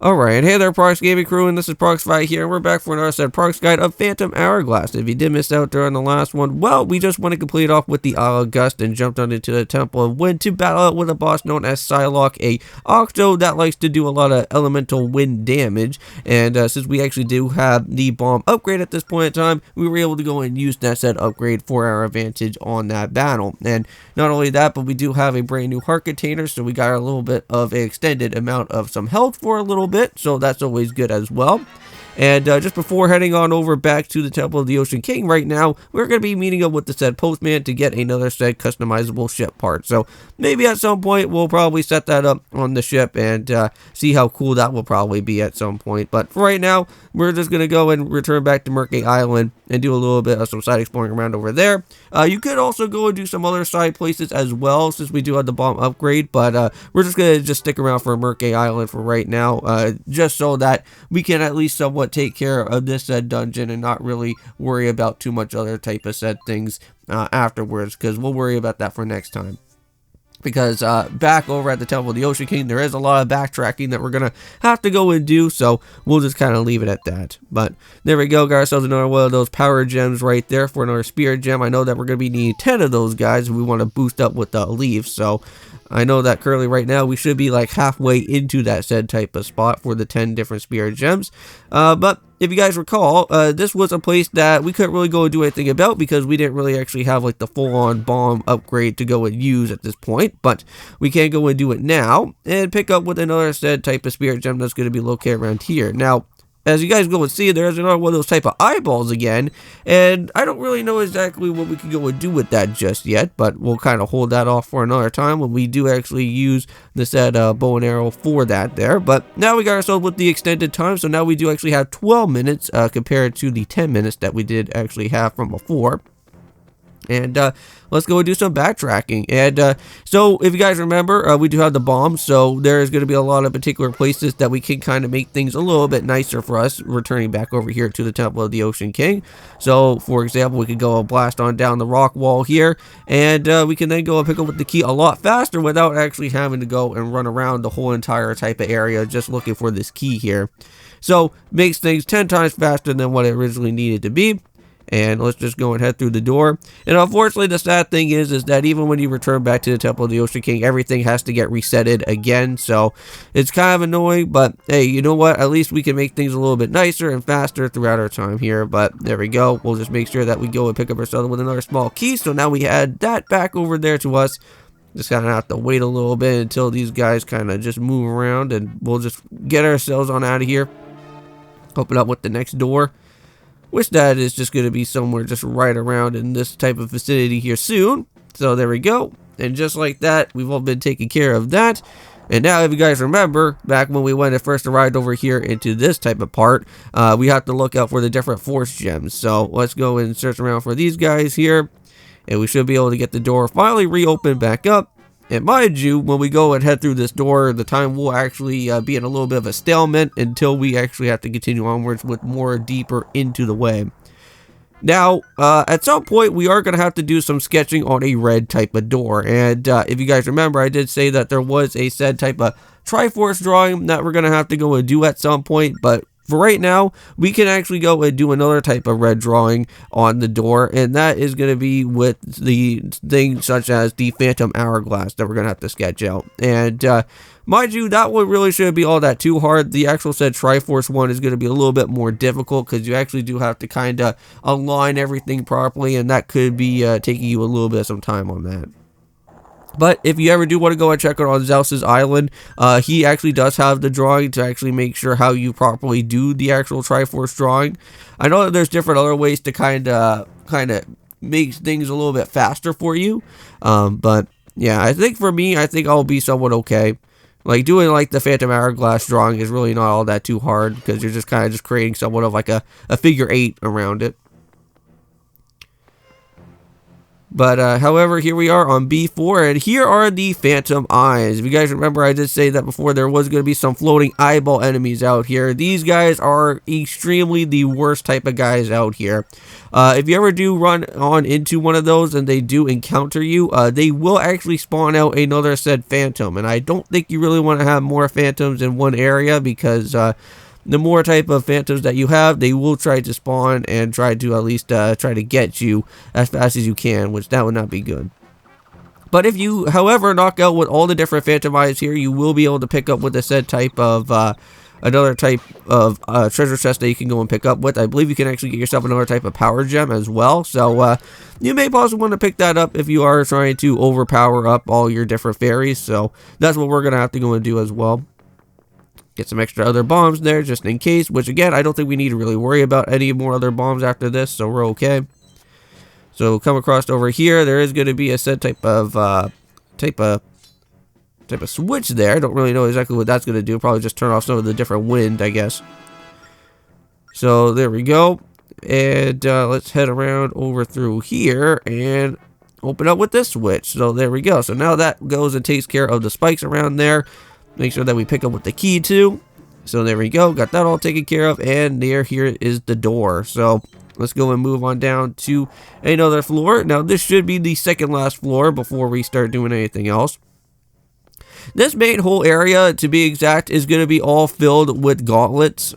Alright, hey there Prox Gaming Crew, and this is Proxify here, and we're back for another set Prox Guide of Phantom Hourglass. If you did miss out during the last one, well, we just want to complete off with the Isle of Gust and jumped on into the Temple of Wind to battle out with a boss known as Psylocke, a Octo that likes to do a lot of elemental wind damage, and since we actually do have the bomb upgrade at this point in time, we were able to go and use that said upgrade for our advantage on that battle. And not only that, but we do have a brand new heart container, so we got a little bit of an extended amount of some health for a little bit, so that's always good as well. And just before heading on over back to the Temple of the Ocean King right now, we're going to be meeting up with the said postman to get another said customizable ship part. So maybe at some point we'll probably set that up on the ship and see how cool that will probably be at some point. But for right now, we're just going to go and return back to Murky Island and do a little bit of some side exploring around over there. You could also go and do some other side places as well, since we do have the bomb upgrade, but we're just going to stick around for Murky Island for right now, just so that we can at least somewhat take care of this said dungeon and not really worry about too much other type of said things afterwards, because we'll worry about that for next time. Because back over at the Temple of the Ocean King, there is a lot of backtracking that we're going to have to go and do, so we'll just kind of leave it at that. But there we go, got ourselves another one of those power gems right there for another spirit gem. I know that we're going to be needing 10 of those guys if we want to boost up with the leaves, so I know that currently right now we should be like halfway into that said type of spot for the 10 different spirit gems. But if you guys recall, this was a place that we couldn't really go and do anything about because we didn't really actually have like the full-on bomb upgrade to go and use at this point. But we can go and do it now and pick up with another said type of spirit gem that's going to be located around here. Now, as you guys go and see, there's another one of those type of eyeballs again, and I don't really know exactly what we can go and do with that just yet, but we'll kind of hold that off for another time when we do actually use the said bow and arrow for that there. But now we got ourselves with the extended time, so now we do actually have 12 minutes compared to the 10 minutes that we did actually have from before. And let's go and do some backtracking. And so if you guys remember, we do have the bomb, so there's going to be a lot of particular places that we can kind of make things a little bit nicer for us returning back over here to the Temple of the Ocean King. So for example, we could go and blast on down the rock wall here, and we can then go and pick up with the key a lot faster without actually having to go and run around the whole entire type of area just looking for this key here. So makes things 10 times faster than what it originally needed to be. And let's just go and head through the door. And unfortunately, the sad thing is that even when you return back to the Temple of the Ocean King, everything has to get resetted again. So it's kind of annoying, but hey, you know what? At least we can make things a little bit nicer and faster throughout our time here. But there we go. We'll just make sure that we go and pick up ourselves with another small key. So now we add that back over there to us. Just kind of have to wait a little bit until these guys kind of just move around, and we'll just get ourselves on out of here. Open up with the next door. Wish that is just going to be somewhere just right around in this type of vicinity here soon. So there we go. And just like that, we've all been taking care of that. And now if you guys remember, back when we went and first arrived over here into this type of part, we have to look out for the different force gems. So let's go and search around for these guys here. And we should be able to get the door finally reopened back up. And mind you, when we go and head through this door, the time will actually be in a little bit of a stalemate until we actually have to continue onwards with more deeper into the way. Now, at some point, we are going to have to do some sketching on a red type of door. And if you guys remember, I did say that there was a said type of Triforce drawing that we're going to have to go and do at some point, but for right now, we can actually go and do another type of red drawing on the door, and that is going to be with the things such as the Phantom Hourglass that we're going to have to sketch out. And mind you, that one really shouldn't be all that too hard. The actual said Triforce one is going to be a little bit more difficult because you actually do have to kind of align everything properly, and that could be taking you a little bit of some time on that. But if you ever do want to go and check out on Zeus's Island, he actually does have the drawing to actually make sure how you properly do the actual Triforce drawing. I know that there's different other ways to kind of make things a little bit faster for you. But yeah, I think for me, I think I'll be somewhat okay. Like doing like the Phantom Hourglass drawing is really not all that too hard because you're just kind of just creating somewhat of like a figure 8 around it. But however, here we are on B4, and here are the Phantom Eyes. If you guys remember, I did say that before there was going to be some floating eyeball enemies out here. These guys are extremely the worst type of guys out here. If you ever do run on into one of those and they do encounter you, they will actually spawn out another said Phantom. And I don't think you really want to have more Phantoms in one area, because the more type of Phantoms that you have, they will try to spawn and try to at least try to get you as fast as you can, which that would not be good. But if you, however, knock out with all the different Phantom Eyes here, you will be able to pick up with a said type of another type of treasure chest that you can go and pick up with. I believe you can actually get yourself another type of power gem as well. So you may possibly want to pick that up if you are trying to overpower up all your different fairies. So that's what we're going to have to go and do as well. Get some extra other bombs there just in case, which again, I don't think we need to really worry about any more other bombs after this, so we're okay. So come across over here, there is going to be a set type of switch there. I don't really know exactly what that's going to do. Probably just turn off some of the different wind, I guess. So there we go. And let's head around over through here and open up with this switch. So there we go. So now that goes and takes care of the spikes around there. Make sure that we pick up with the key too. So there we go. Got that all taken care of. And here is the door. So let's go and move on down to another floor. Now this should be the second last floor before we start doing anything else. This main whole area, to be exact, is going to be all filled with gauntlets.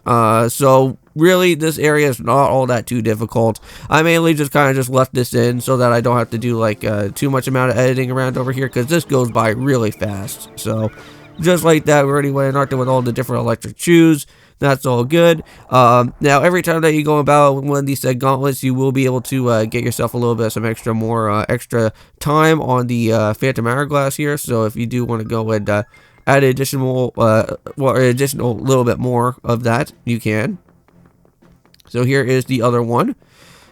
So really, this area is not all that too difficult. I mainly just kind of just left this in so that I don't have to do like too much amount of editing around over here, because this goes by really fast. So just like that, we already went and knocked it with all the different electric shoes. That's all good. Now, every time that you go about one of these gauntlets, you will be able to get yourself a little bit of some extra time on the Phantom Hourglass here. So if you do want to go and add additional little bit more of that, you can. So here is the other one.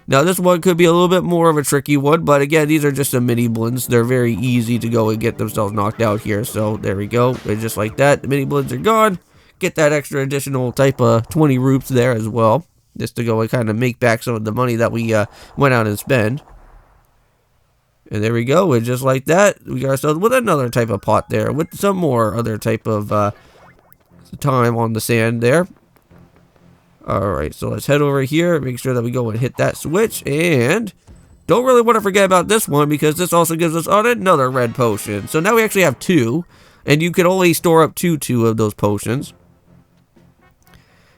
Now this one could be a little bit more of a tricky one, but again, these are just some mini blends. They're very easy to go and get themselves knocked out here. So there we go. And just like that, the mini blends are gone. Get that extra additional type of 20 roots there as well, just to go and kind of make back some of the money that we went out and spent. And there we go. And just like that, we got ourselves with another type of pot there, with some more other type of time on the sand there. Alright, so let's head over here, make sure that we go and hit that switch, and don't really want to forget about this one, because this also gives us another red potion. So now we actually have 2, and you can only store up two of those potions.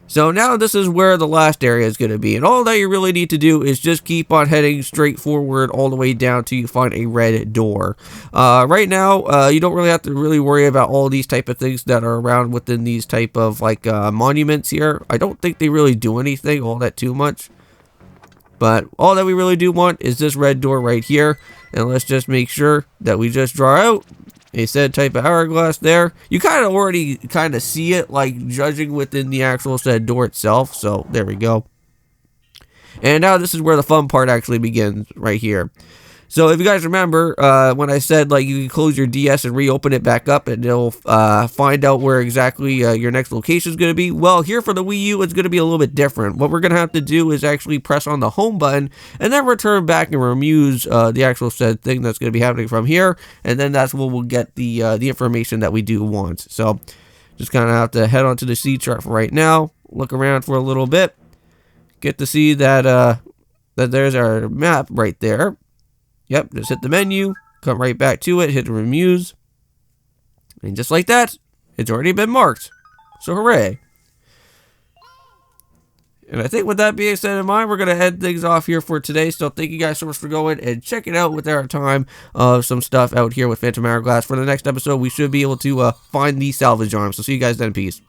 So now this is where the last area is going to be, and all that you really need to do is just keep on heading straight forward all the way down till you find a red door. Right now, you don't really have to worry about all these type of things that are around within these type of like monuments here. I don't think they really do anything all that too much. But all that we really do want is this red door right here, and let's just make sure that we just draw out a said type of hourglass there. You kind of already see it, like judging within the actual said door itself. So there we go. And now this is where the fun part actually begins, right here. So if you guys remember, when I said like you can close your DS and reopen it back up and it'll find out where exactly your next location is going to be. Well, here for the Wii U, it's going to be a little bit different. What we're going to have to do is actually press on the home button and then return back and remuse the actual said thing that's going to be happening from here. And then that's where we'll get the information that we do want. So just kind of have to head onto the C chart for right now. Look around for a little bit. Get to see that there's our map right there. Yep, just hit the menu, come right back to it, hit remuse, and just like that, it's already been marked. So hooray. And I think with that being said in mind, we're going to end things off here for today. So thank you guys so much for going and checking out with our time of some stuff out here with Phantom Hourglass. For the next episode, we should be able to find the salvage arm. So see you guys then. Peace.